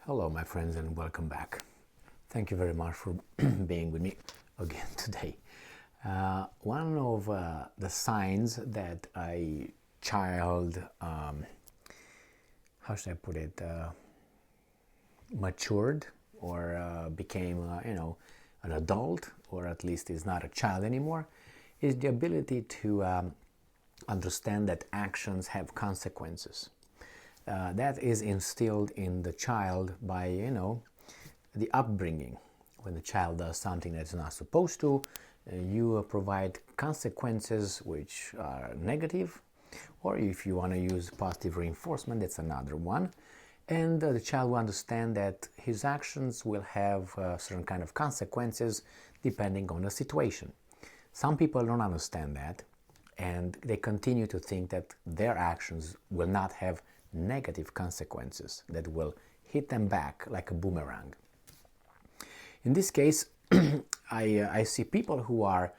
Hello, my friends, and welcome back. Thank you very much for being with me again today. One of the signs that a child, how should I put it, matured or became, an adult, or at least is not a child anymore, is the ability to understand that actions have consequences. That is instilled in the child by, the upbringing. When the child does something that's not supposed to, you provide consequences which are negative, or if you want to use positive reinforcement, that's another one. And the child will understand that his actions will have certain kind of consequences depending on the situation. Some people don't understand that, and they continue to think that their actions will not have negative consequences that will hit them back like a boomerang. In this case, I see people who are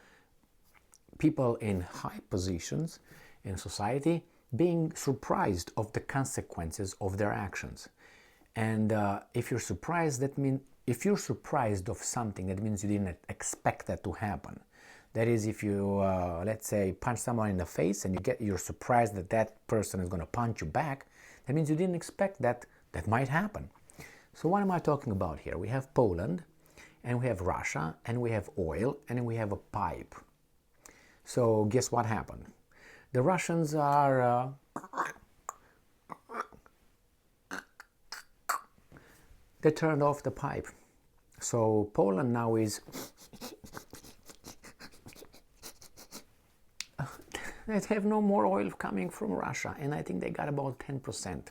people in high positions in society being surprised of the consequences of their actions. And if you're surprised, if you're surprised of something, that means you didn't expect that to happen. That is, if you, let's say, punch someone in the face and you're surprised that that person is going to punch you back, that means you didn't expect that might happen. So what am I talking about here? We have Poland, and we have Russia, and we have oil, and we have a pipe. So guess what happened? The Russians are... they turned off the pipe. So Poland now is... they have no more oil coming from Russia, and I think they got about 10%.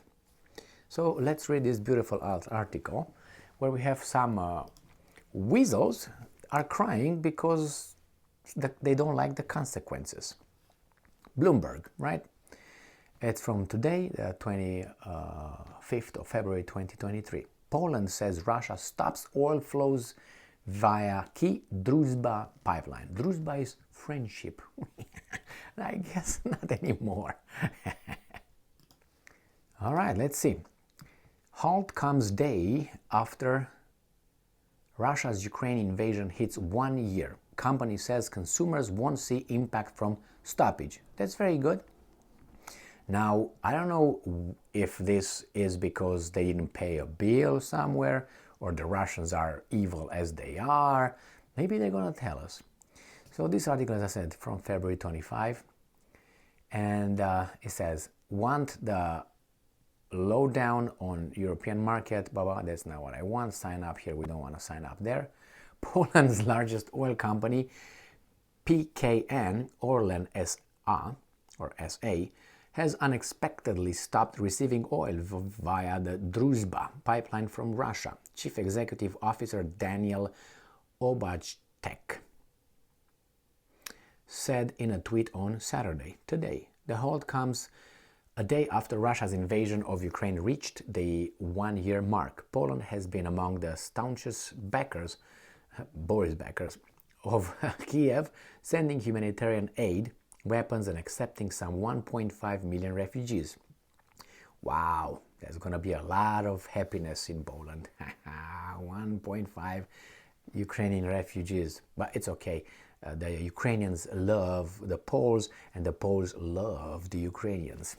So let's read this beautiful article where we have some weasels are crying because they don't like the consequences. Bloomberg, right? It's from today, the 25th of February 2023. Poland says Russia stops oil flows via key Druzhba pipeline. Druzhba is friendship. I guess not anymore. All right, let's see. Halt comes day after Russia's Ukraine invasion hits 1 year. Company says consumers won't see impact from stoppage. That's very good. Now, I don't know if this is because they didn't pay a bill somewhere, or the Russians are evil as they are. Maybe they're going to tell us. So this article, as I said, from February 25, and it says, want the lowdown on European market, blah, blah, that's not what I want. Sign up here, we don't want to sign up there. Poland's largest oil company, PKN Orlen SA, or SA, has unexpectedly stopped receiving oil via the Druzhba pipeline from Russia. Chief Executive Officer Daniel Obajtek said in a tweet on Saturday. Today, the halt comes a day after Russia's invasion of Ukraine reached the 1-year mark. Poland has been among the staunchest backers, Boris backers, of Kiev, sending humanitarian aid, weapons, and accepting some 1.5 million refugees. Wow, there's going to be a lot of happiness in Poland. 1.5 Ukrainian refugees, but it's okay. The Ukrainians love the Poles, and the Poles love the Ukrainians.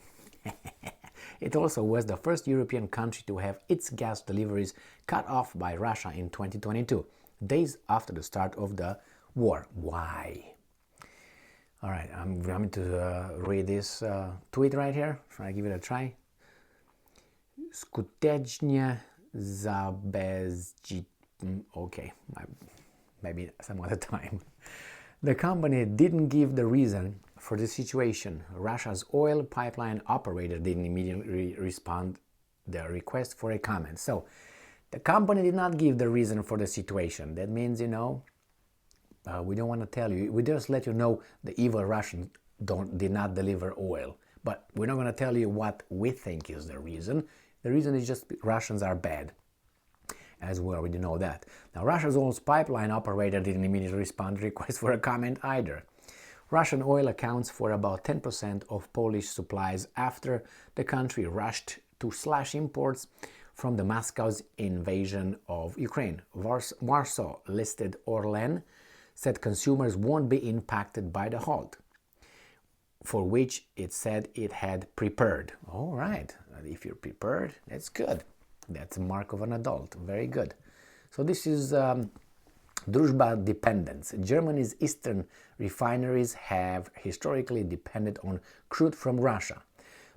It also was the first European country to have its gas deliveries cut off by Russia in 2022, days after the start of the war. Why? All right, I'm going to read this tweet right here. Try to give it a try. Skutecznie zabezpieczone. Okay, maybe some other time. The company didn't give the reason for the situation. Russia's oil pipeline operator didn't immediately respond to the request for a comment. So, the company did not give the reason for the situation. That means, we don't want to tell you. We just let you know the evil Russians did not deliver oil. But we're not going to tell you what we think is the reason. The reason is just Russians are bad. As we already know that. Now, Russia's oil pipeline operator didn't immediately respond to requests for a comment either. Russian oil accounts for about 10% of Polish supplies after the country rushed to slash imports from the Moscow's invasion of Ukraine. Warsaw listed Orlen said consumers won't be impacted by the halt, for which it said it had prepared. All right, if you're prepared, that's good. That's a mark of an adult. Very good. So this is Druzhba dependence. Germany's eastern refineries have historically depended on crude from Russia.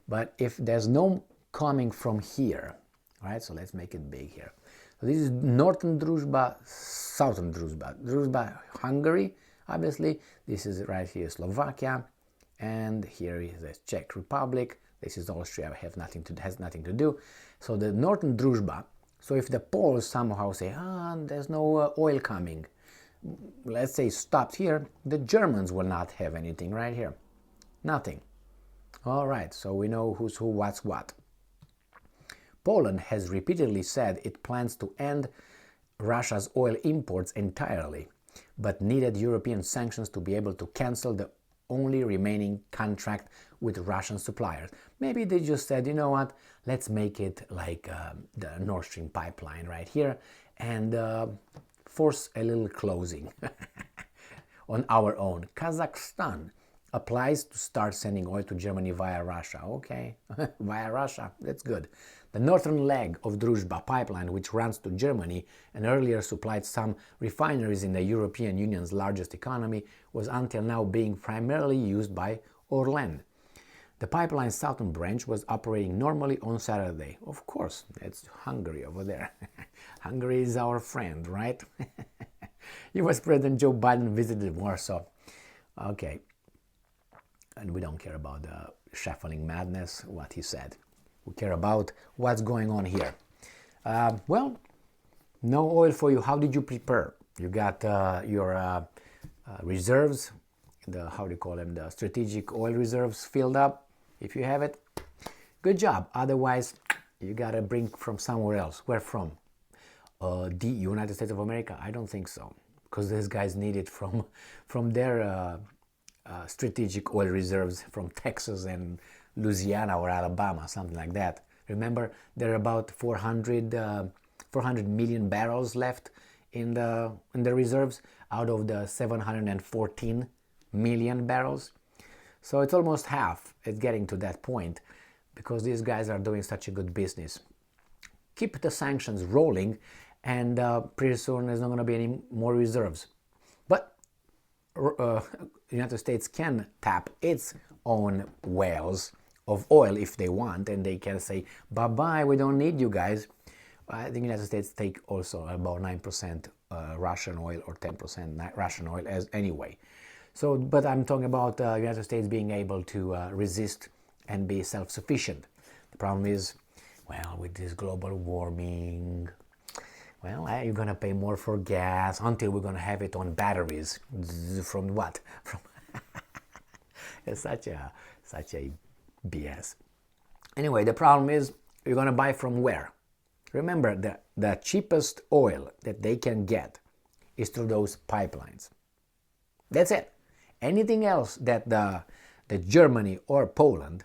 But if there's no coming from here, right? So let's make it big here. So this is northern Druzhba, southern Druzhba. Druzhba, Hungary, obviously. This is right here, Slovakia, and here is the Czech Republic. This is Austria. Has nothing to do. So the northern Druzhba. So if the Poles somehow say, there's no oil coming, let's say stopped here, the Germans will not have anything right here. Nothing. All right, so we know who's who, what's what. Poland has repeatedly said it plans to end Russia's oil imports entirely, but needed European sanctions to be able to cancel the only remaining contract with Russian suppliers. Maybe they just said, you know what, let's make it like the Nord Stream pipeline right here and force a little closing on our own. Kazakhstan applies to start sending oil to Germany via Russia. Okay, via Russia, that's good. The northern leg of Druzhba pipeline, which runs to Germany and earlier supplied some refineries in the European Union's largest economy, was until now being primarily used by Orlen. The pipeline's southern branch was operating normally on Saturday. Of course, that's Hungary over there. Hungary is our friend, right? US President Joe Biden visited Warsaw. Okay. And we don't care about the shuffling madness, what he said. We care about what's going on here. Well, no oil for you. How did you prepare? You got your reserves, how do you call them, the strategic oil reserves filled up. If you have it, good job. Otherwise, you got to bring from somewhere else. Where from? The United States of America? I don't think so, because these guys need it from their strategic oil reserves from Texas and Louisiana or Alabama, something like that. Remember, there are about 400 million barrels left in the reserves out of the 714 million barrels. So it's almost half. It's getting to that point because these guys are doing such a good business. Keep the sanctions rolling, and pretty soon there's not going to be any more reserves. But the United States can tap its own wells of oil if they want, and they can say, bye-bye, we don't need you guys. I think the United States take also about 9% Russian oil or 10% Russian oil as anyway. So, but I'm talking about the United States being able to resist and be self-sufficient. The problem is, well, with this global warming, well, you're going to pay more for gas until we're going to have it on batteries. From what? From it's such a BS. Anyway, the problem is, you're going to buy from where? Remember, the cheapest oil that they can get is through those pipelines. That's it. Anything else that the Germany or Poland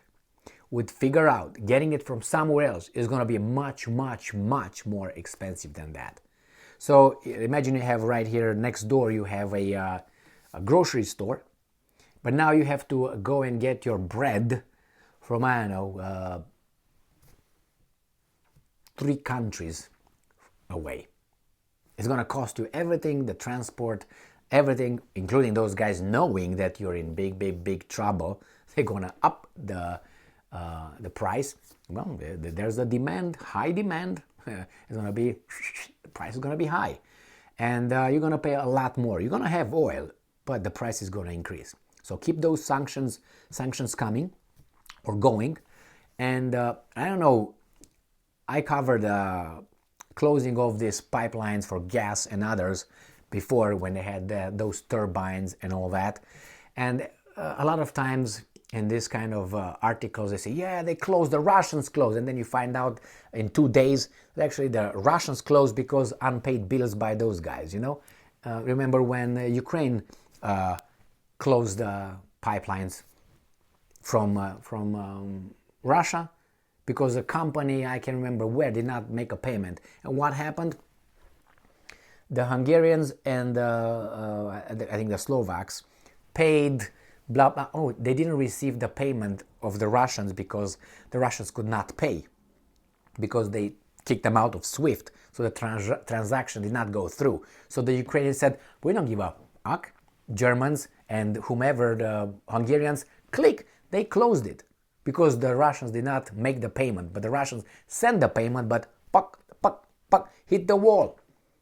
would figure out getting it from somewhere else is going to be much, much, much more expensive than that. So imagine you have right here next door, you have a grocery store, but now you have to go and get your bread from, I don't know, 3 countries away. It's going to cost you everything, the transport, everything, including those guys knowing that you're in big, big, big trouble. They're going to up the price. Well, there's a demand, high demand. It's going to be, the price is going to be high. And you're going to pay a lot more. You're going to have oil, but the price is going to increase. So keep those sanctions coming or going. And I don't know, I covered the closing of these pipelines for gas and others before, when they had those turbines and all that. And a lot of times in this kind of articles, they say, yeah, they closed, the Russians closed. And then you find out in 2 days, that actually the Russians closed because unpaid bills by those guys, you know. Remember when Ukraine closed the pipelines from Russia because a company, I can't remember where, did not make a payment. And what happened? The Hungarians and I think the Slovaks paid blah blah. Oh, they didn't receive the payment of the Russians because the Russians could not pay, because they kicked them out of SWIFT, so the transaction did not go through. So the Ukrainians said, we don't give a fuck. Germans and whomever, the Hungarians, click, they closed it because the Russians did not make the payment, but the Russians sent the payment, but puck, puck, puck, hit the wall.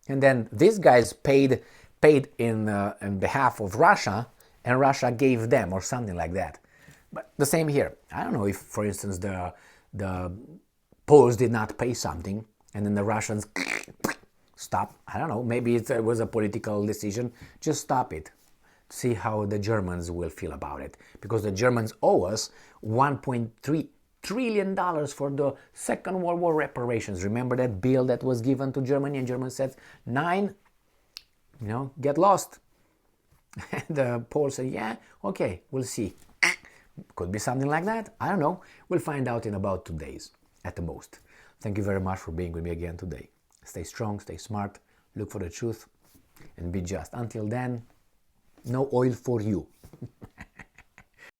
And then these guys paid in behalf of Russia, and Russia gave them, or something like that. But the same here. I don't know if, for instance, the Poles did not pay something, and then the Russians stop. I don't know. Maybe it was a political decision. Just stop it. See how the Germans will feel about it, because the Germans owe us $1.3 trillion for the Second World War reparations. Remember that bill that was given to Germany, and Germany said 9, get lost. And the Poles said, yeah, okay, we'll see. Could be something like that. I don't know. We'll find out in about 2 days at the most. Thank you very much for being with me again today. Stay strong, stay smart, look for the truth, and be just. Until then, no oil for you.